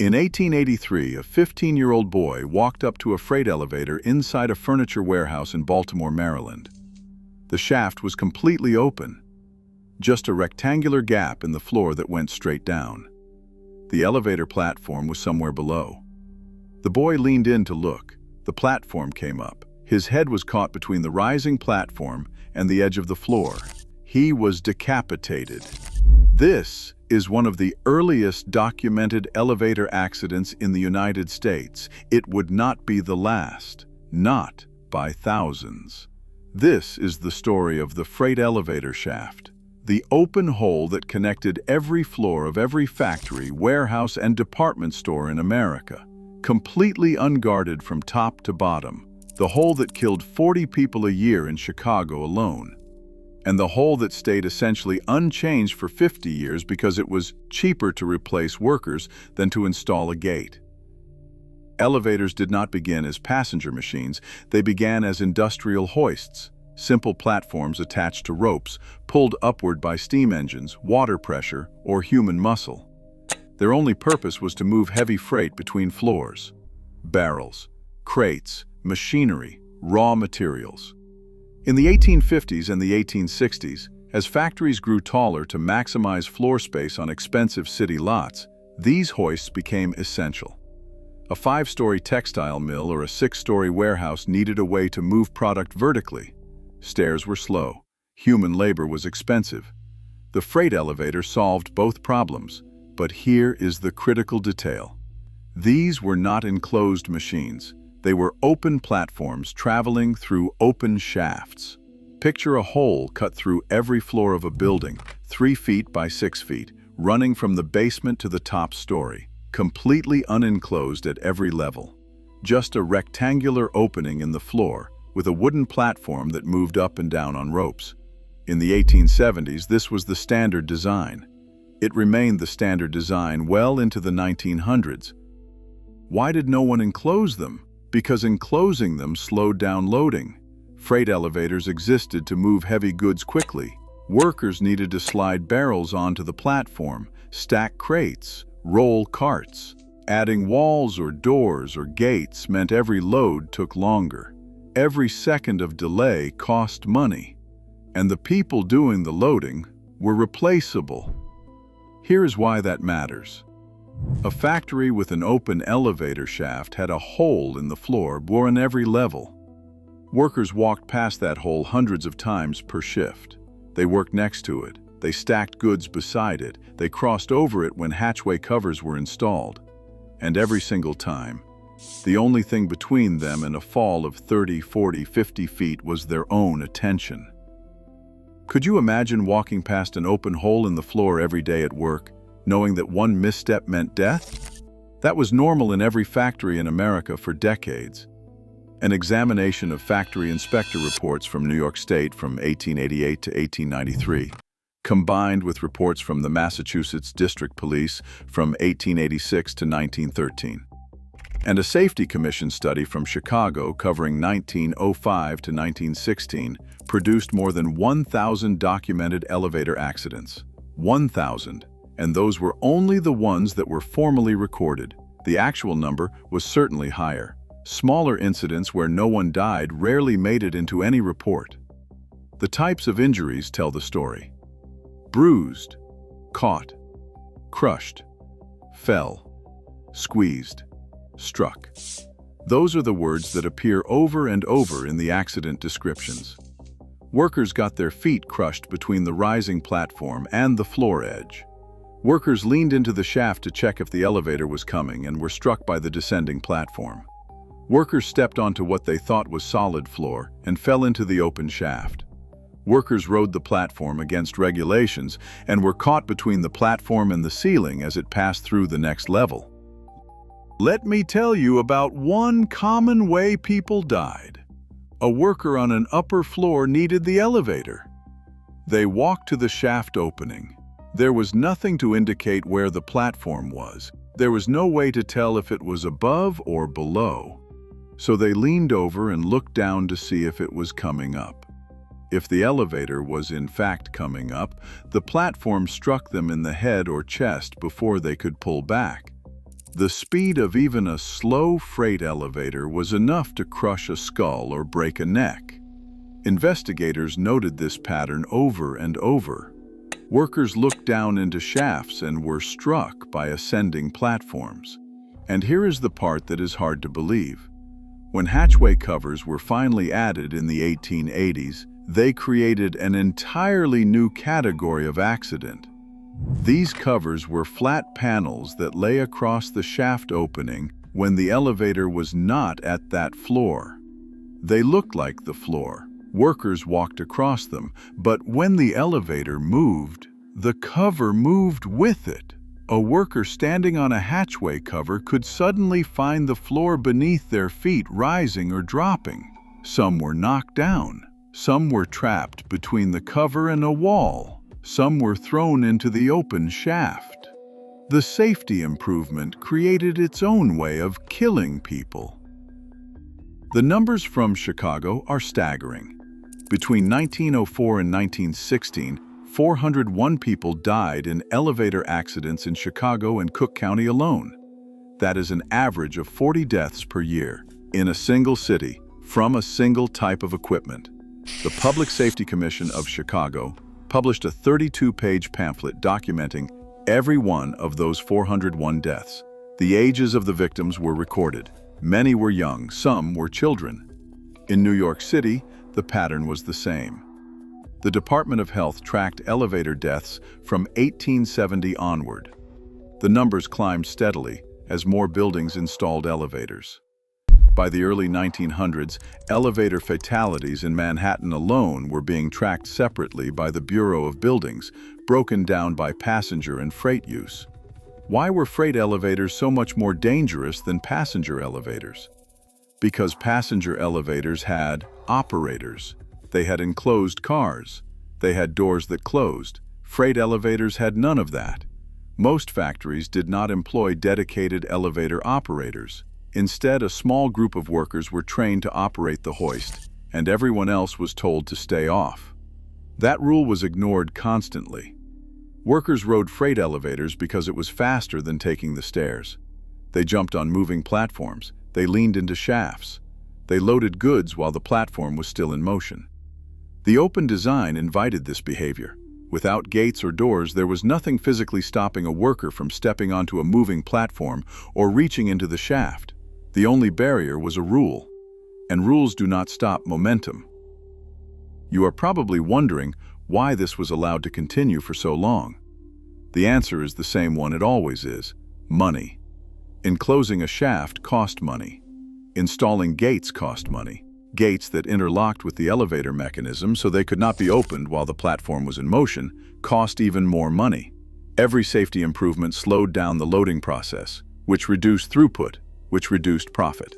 In 1883, a 15-year-old boy walked up to a freight elevator inside a furniture warehouse in Baltimore, Maryland. The shaft was completely open, just a rectangular gap in the floor that went straight down. The elevator platform was somewhere below. The boy leaned in to look. The platform came up. His head was caught between the rising platform and the edge of the floor. He was decapitated. This is one of the earliest documented elevator accidents in the United States. It would not be the last, not by thousands. This is the story of the freight elevator shaft, the open hole that connected every floor of every factory, warehouse, and department store in America, completely unguarded from top to bottom. The hole that killed 40 people a year in Chicago alone, and the hole that stayed essentially unchanged for 50 years because it was cheaper to replace workers than to install a gate. Elevators did not begin as passenger machines. They began as industrial hoists, simple platforms attached to ropes, pulled upward by steam engines, water pressure, or human muscle. Their only purpose was to move heavy freight between floors: barrels, crates, machinery, raw materials. In the 1850s and the 1860s, as factories grew taller to maximize floor space on expensive city lots, these hoists became essential. A 5-story textile mill or a 6-story warehouse needed a way to move product vertically. Stairs were slow. Human labor was expensive. The freight elevator solved both problems, but here is the critical detail. These were not enclosed machines. They were open platforms traveling through open shafts. Picture a hole cut through every floor of a building, 3 feet by 6 feet, running from the basement to the top story, completely unenclosed at every level. Just a rectangular opening in the floor, with a wooden platform that moved up and down on ropes. In the 1870s, this was the standard design. It remained the standard design well into the 1900s. Why did no one enclose them? Because enclosing them slowed down loading. Freight elevators existed to move heavy goods quickly. Workers needed to slide barrels onto the platform, stack crates, roll carts. Adding walls or doors or gates meant every load took longer. Every second of delay cost money. And the people doing the loading were replaceable. Here is why that matters. A factory with an open elevator shaft had a hole in the floor on every level. Workers walked past that hole hundreds of times per shift. They worked next to it. They stacked goods beside it. They crossed over it when hatchway covers were installed. And every single time, the only thing between them and a fall of 30, 40, 50 feet was their own attention. Could you imagine walking past an open hole in the floor every day at work, knowing that one misstep meant death? That was normal in every factory in America for decades. An examination of factory inspector reports from New York State from 1888 to 1893, combined with reports from the Massachusetts District Police from 1886 to 1913, and a Safety Commission study from Chicago covering 1905 to 1916 produced more than 1,000 documented elevator accidents. 1,000. And those were only the ones that were formally recorded. The actual number was certainly higher. Smaller incidents where no one died rarely made it into any report. The types of injuries tell the story. Bruised, caught, crushed, fell, squeezed, struck. Those are the words that appear over and over in the accident descriptions. Workers got their feet crushed between the rising platform and the floor edge. Workers leaned into the shaft to check if the elevator was coming and were struck by the descending platform. Workers stepped onto what they thought was solid floor and fell into the open shaft. Workers rode the platform against regulations and were caught between the platform and the ceiling as it passed through the next level. Let me tell you about one common way people died. A worker on an upper floor needed the elevator. They walked to the shaft opening. There was nothing to indicate where the platform was. There was no way to tell if it was above or below. So they leaned over and looked down to see if it was coming up. If the elevator was in fact coming up, the platform struck them in the head or chest before they could pull back. The speed of even a slow freight elevator was enough to crush a skull or break a neck. Investigators noted this pattern over and over. Workers looked down into shafts and were struck by ascending platforms. And here is the part that is hard to believe. When hatchway covers were finally added in the 1880s, they created an entirely new category of accident. These covers were flat panels that lay across the shaft opening when the elevator was not at that floor. They looked like the floor. Workers walked across them, but when the elevator moved, the cover moved with it. A worker standing on a hatchway cover could suddenly find the floor beneath their feet rising or dropping. Some were knocked down. Some were trapped between the cover and a wall. Some were thrown into the open shaft. The safety improvement created its own way of killing people. The numbers from Chicago are staggering. Between 1904 and 1916, 401 people died in elevator accidents in Chicago and Cook County alone. That is an average of 40 deaths per year in a single city from a single type of equipment. The Public Safety Commission of Chicago published a 32-page pamphlet documenting every one of those 401 deaths. The ages of the victims were recorded. Many were young, some were children. In New York City, the pattern was the same. The Department of Health tracked elevator deaths from 1870 onward. The numbers climbed steadily as more buildings installed elevators. By the early 1900s, elevator fatalities in Manhattan alone were being tracked separately by the Bureau of Buildings, broken down by passenger and freight use. Why were freight elevators so much more dangerous than passenger elevators? Because passenger elevators had operators. They had enclosed cars. They had doors that closed. Freight elevators had none of that. Most factories did not employ dedicated elevator operators. Instead, a small group of workers were trained to operate the hoist, and everyone else was told to stay off. That rule was ignored constantly. Workers rode freight elevators because it was faster than taking the stairs. They jumped on moving platforms. They leaned into shafts. They loaded goods while the platform was still in motion. The open design invited this behavior. Without gates or doors, there was nothing physically stopping a worker from stepping onto a moving platform or reaching into the shaft. The only barrier was a rule, and rules do not stop momentum. You are probably wondering why this was allowed to continue for so long. The answer is the same one it always is: money. Enclosing a shaft cost money. Installing gates cost money. Gates that interlocked with the elevator mechanism so they could not be opened while the platform was in motion cost even more money. Every safety improvement slowed down the loading process, which reduced throughput, which reduced profit.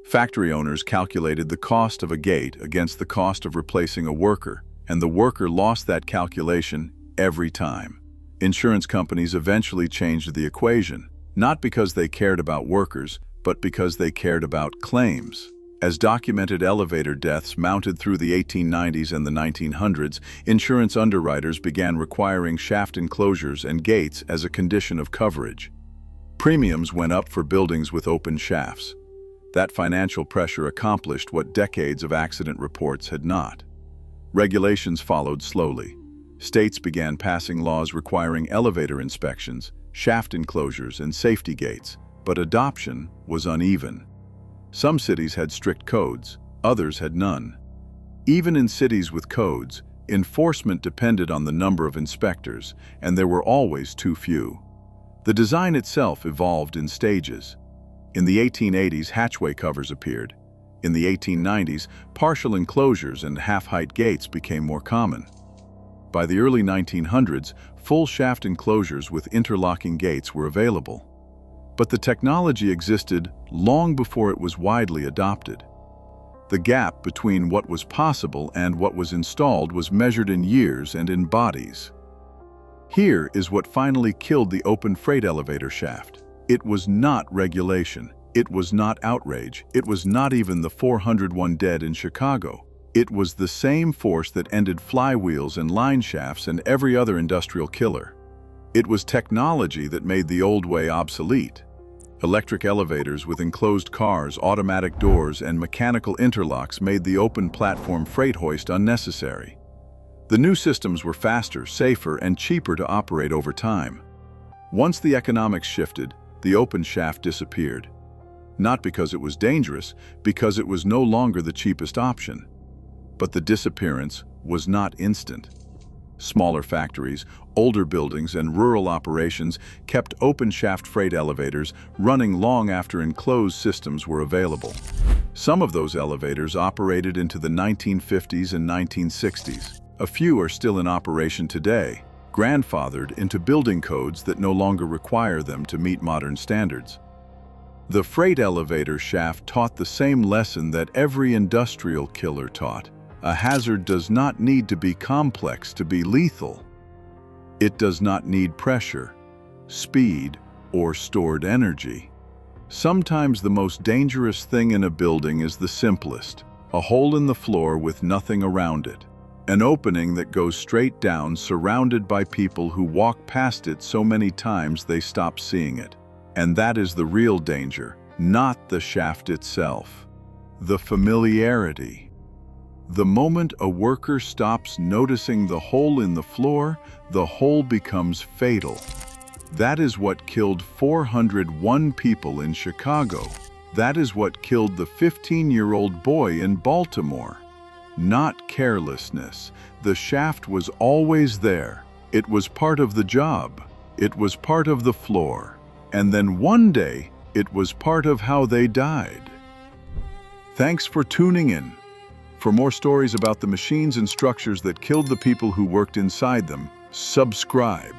Factory owners calculated the cost of a gate against the cost of replacing a worker, and the worker lost that calculation every time. Insurance companies eventually changed the equation, not because they cared about workers, but because they cared about claims. As documented elevator deaths mounted through the 1890s and the 1900s, insurance underwriters began requiring shaft enclosures and gates as a condition of coverage. Premiums went up for buildings with open shafts. That financial pressure accomplished what decades of accident reports had not. Regulations followed slowly. States began passing laws requiring elevator inspections, shaft enclosures, and safety gates, but adoption was uneven. Some cities had strict codes, others had none. Even in cities with codes, enforcement depended on the number of inspectors, and there were always too few. The design itself evolved in stages. In the 1880s, hatchway covers appeared. In the 1890s, partial enclosures and half-height gates became more common. By the early 1900s, full shaft enclosures with interlocking gates were available. But the technology existed long before it was widely adopted. The gap between what was possible and what was installed was measured in years and in bodies. Here is what finally killed the open freight elevator shaft. It was not regulation. It was not outrage. It was not even the 401 dead in Chicago. It was the same force that ended flywheels and line shafts and every other industrial killer. It was technology that made the old way obsolete. Electric elevators with enclosed cars, automatic doors, and mechanical interlocks made the open platform freight hoist unnecessary. The new systems were faster, safer, and cheaper to operate over time. Once the economics shifted, the open shaft disappeared. Not because it was dangerous, because it was no longer the cheapest option. But the disappearance was not instant. Smaller factories, older buildings, and rural operations kept open shaft freight elevators running long after enclosed systems were available. Some of those elevators operated into the 1950s and 1960s. A few are still in operation today, grandfathered into building codes that no longer require them to meet modern standards. The freight elevator shaft taught the same lesson that every industrial killer taught. A hazard does not need to be complex to be lethal. It does not need pressure, speed, or stored energy. Sometimes the most dangerous thing in a building is the simplest: a hole in the floor with nothing around it. An opening that goes straight down, surrounded by people who walk past it so many times they stop seeing it. And that is the real danger, not the shaft itself. The familiarity. The moment a worker stops noticing the hole in the floor, the hole becomes fatal. That is what killed 401 people in Chicago. That is what killed the 15-year-old boy in Baltimore. Not carelessness. The shaft was always there. It was part of the job. It was part of the floor. And then one day, it was part of how they died. Thanks for tuning in. For more stories about the machines and structures that killed the people who worked inside them, subscribe.